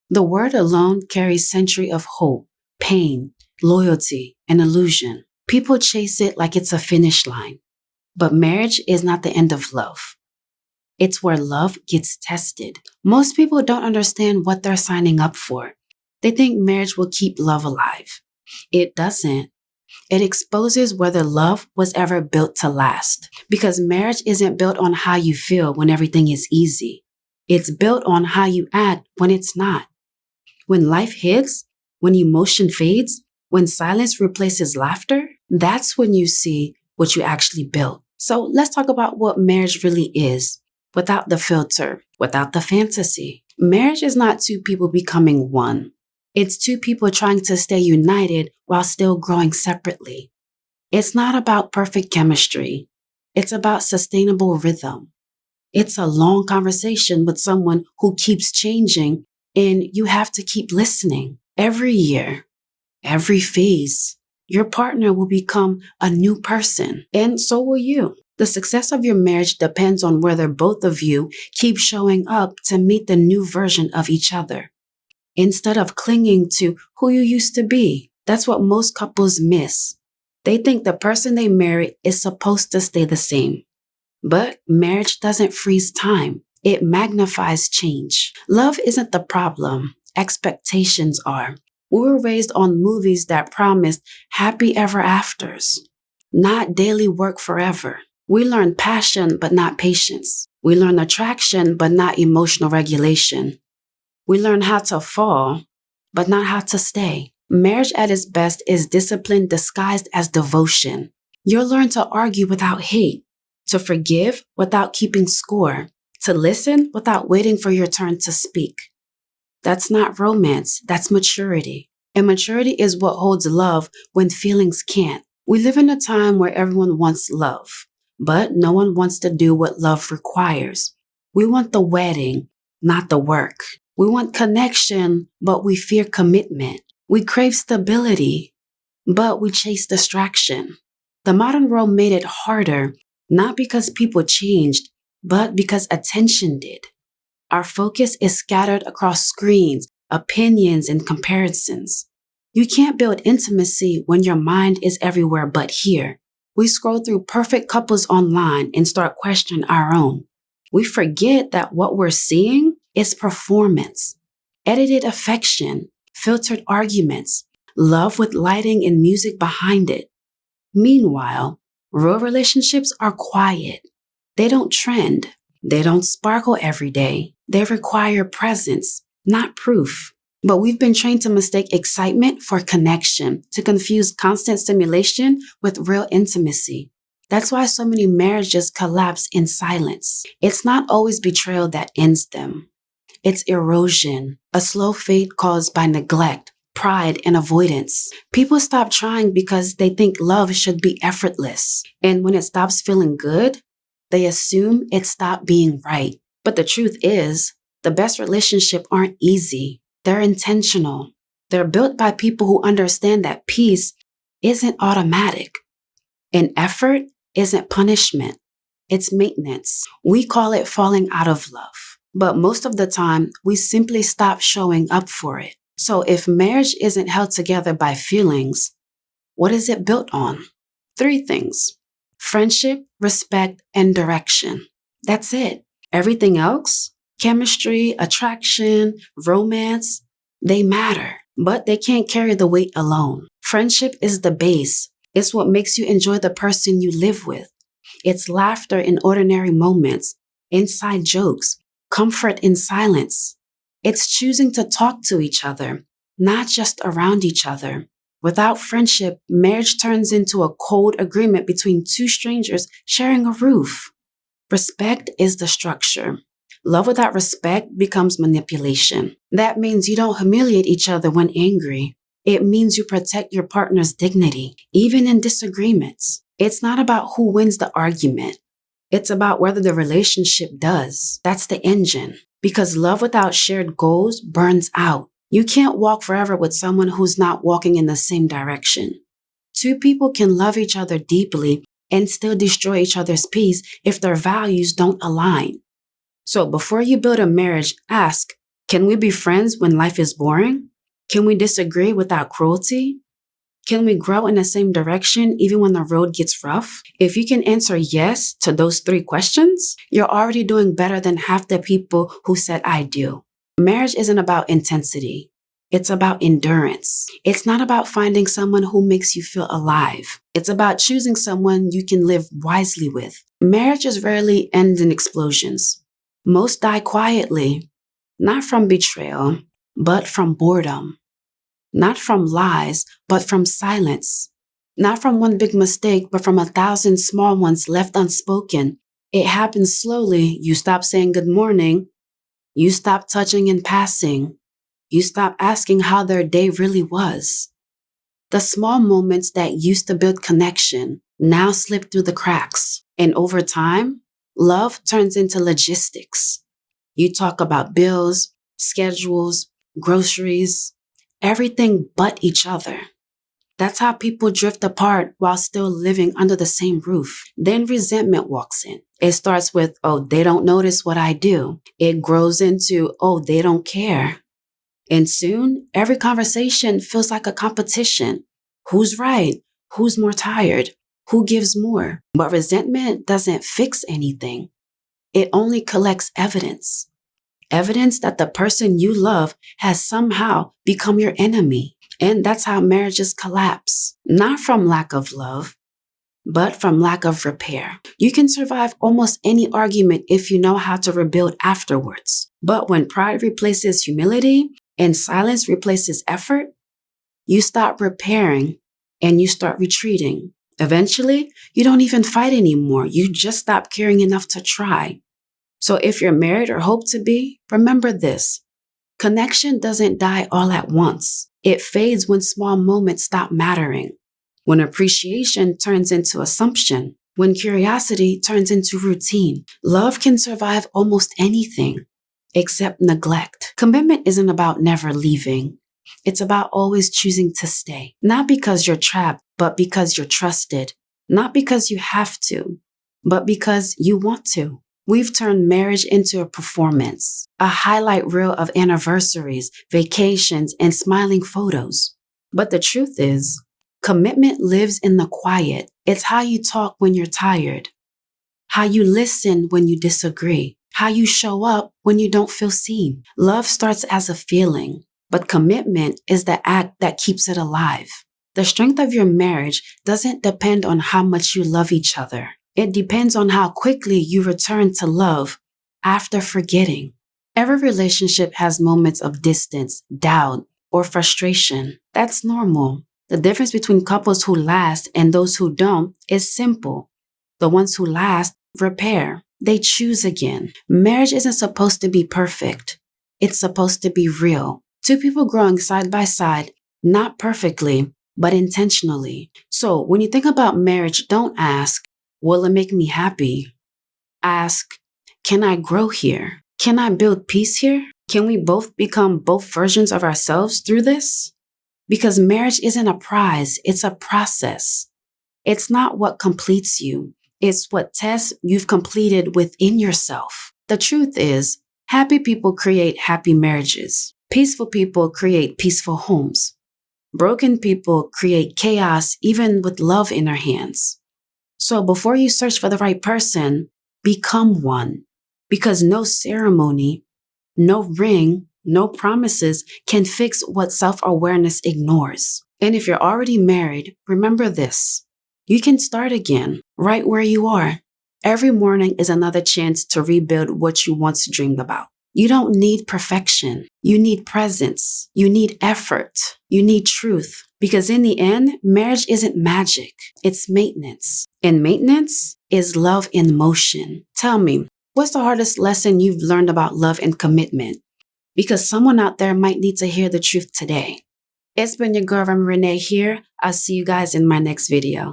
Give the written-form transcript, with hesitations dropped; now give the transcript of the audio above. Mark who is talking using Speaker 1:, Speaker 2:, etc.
Speaker 1: The word alone carries century of hope, pain, loyalty, and illusion. People chase it like it's a finish line. But marriage is not the end of love. It's where love gets tested. Most people don't understand what they're signing up for. They think marriage will keep love alive. It doesn't. It exposes whether love was ever built to last. Because marriage isn't built on how you feel when everything is easy. It's built on how you act when it's not. When life hits, when emotion fades, when silence replaces laughter, that's when you see what you actually built. So let's talk about what marriage really is, without the filter, without the fantasy. Marriage is not two people becoming one. It's two people trying to stay united while still growing separately. It's not about perfect chemistry. It's about sustainable rhythm. It's a long conversation with someone who keeps changing, and you have to keep listening. Every year, every phase, your partner will become a new person, and so will you. The success of your marriage depends on whether both of you keep showing up to meet the new version of each other, instead of clinging to who you used to be. That's what most couples miss. They think the person they marry is supposed to stay the same. But marriage doesn't freeze time. It magnifies change. Love isn't the problem. Expectations are. We were raised on movies that promised happy ever afters, not daily work forever. We learn passion, but not patience. We learn attraction, but not emotional regulation. We learn how to fall, but not how to stay. Marriage at its best is discipline disguised as devotion. You'll learn to argue without hate, to forgive without keeping score, to listen without waiting for your turn to speak. That's not romance, that's maturity. And maturity is what holds love when feelings can't. We live in a time where everyone wants love, but no one wants to do what love requires. We want the wedding, not the work. We want connection, but we fear commitment. We crave stability, but we chase distraction. The modern world made it harder, not because people changed, but because attention did. Our focus is scattered across screens, opinions, and comparisons. You can't build intimacy when your mind is everywhere but here. We scroll through perfect couples online and start questioning our own. We forget that what we're seeing is performance, edited affection, filtered arguments, love with lighting and music behind it. Meanwhile, real relationships are quiet. They don't trend. They don't sparkle every day. They require presence, not proof. But we've been trained to mistake excitement for connection, to confuse constant stimulation with real intimacy. That's why so many marriages collapse in silence. It's not always betrayal that ends them. It's erosion, a slow fade caused by neglect, pride, and avoidance. People stop trying because they think love should be effortless. And when it stops feeling good, they assume it stopped being right. But the truth is, the best relationships aren't easy. They're intentional. They're built by people who understand that peace isn't automatic. And effort isn't punishment. It's maintenance. We call it falling out of love. But most of the time, we simply stop showing up for it. So if marriage isn't held together by feelings, what is it built on? 3 things: friendship, respect, and direction. That's it. Everything else, chemistry, attraction, romance, they matter, but they can't carry the weight alone. Friendship is the base. It's what makes you enjoy the person you live with. It's laughter in ordinary moments, inside jokes, comfort in silence. It's choosing to talk to each other, not just around each other. Without friendship, marriage turns into a cold agreement between 2 strangers sharing a roof. Respect is the structure. Love without respect becomes manipulation. That means you don't humiliate each other when angry. It means you protect your partner's dignity, even in disagreements. It's not about who wins the argument. It's about whether the relationship does. That's the engine. Because love without shared goals burns out. You can't walk forever with someone who's not walking in the same direction. 2 people can love each other deeply and still destroy each other's peace if their values don't align. So before you build a marriage, ask, Can we be friends when life is boring? Can we disagree without cruelty? Can we grow in the same direction even when the road gets rough? If you can answer yes to those 3 questions, you're already doing better than half the people who said I do. Marriage isn't about intensity. It's about endurance. It's not about finding someone who makes you feel alive. It's about choosing someone you can live wisely with. Marriages rarely end in explosions. Most die quietly, not from betrayal, but from boredom. Not from lies, but from silence. Not from one big mistake, but from 1,000 small ones left unspoken. It happens slowly. You stop saying good morning. You stop touching in passing. You stop asking how their day really was. The small moments that used to build connection now slip through the cracks. And over time, love turns into logistics. You talk about bills, schedules, groceries, everything but each other. That's how people drift apart while still living under the same roof. Then resentment walks in. It starts with, oh, they don't notice what I do. It grows into, oh, they don't care. And soon, every conversation feels like a competition. Who's right? Who's more tired? Who gives more? But resentment doesn't fix anything. It only collects evidence. Evidence that the person you love has somehow become your enemy. And that's how marriages collapse. Not from lack of love, but from lack of repair. You can survive almost any argument if you know how to rebuild afterwards. But when pride replaces humility and silence replaces effort, you stop repairing and you start retreating. Eventually, you don't even fight anymore. You just stop caring enough to try. So if you're married or hope to be, remember this. Connection doesn't die all at once. It fades when small moments stop mattering. When appreciation turns into assumption. When curiosity turns into routine. Love can survive almost anything except neglect. Commitment isn't about never leaving. It's about always choosing to stay. Not because you're trapped, but because you're trusted. Not because you have to, but because you want to. We've turned marriage into a performance, a highlight reel of anniversaries, vacations, and smiling photos. But the truth is, commitment lives in the quiet. It's how you talk when you're tired, how you listen when you disagree, how you show up when you don't feel seen. Love starts as a feeling, but commitment is the act that keeps it alive. The strength of your marriage doesn't depend on how much you love each other. It depends on how quickly you return to love after forgetting. Every relationship has moments of distance, doubt, or frustration. That's normal. The difference between couples who last and those who don't is simple. The ones who last repair. They choose again. Marriage isn't supposed to be perfect. It's supposed to be real. 2 people growing side by side, not perfectly, but intentionally. So when you think about marriage, don't ask, will it make me happy? Ask, can I grow here? Can I build peace here? Can we both become both versions of ourselves through this? Because marriage isn't a prize, it's a process. It's not what completes you. It's what tests you've completed within yourself. The truth is, happy people create happy marriages. Peaceful people create peaceful homes. Broken people create chaos even with love in their hands. So before you search for the right person, become one. Because no ceremony, no ring, no promises can fix what self-awareness ignores. And if you're already married, remember this. You can start again, right where you are. Every morning is another chance to rebuild what you once dreamed about. You don't need perfection. You need presence. You need effort. You need truth. Because in the end, marriage isn't magic. It's maintenance. And maintenance is love in motion. Tell me, what's the hardest lesson you've learned about love and commitment? Because someone out there might need to hear the truth today. It's been your girl, Rene here. I'll see you guys in my next video.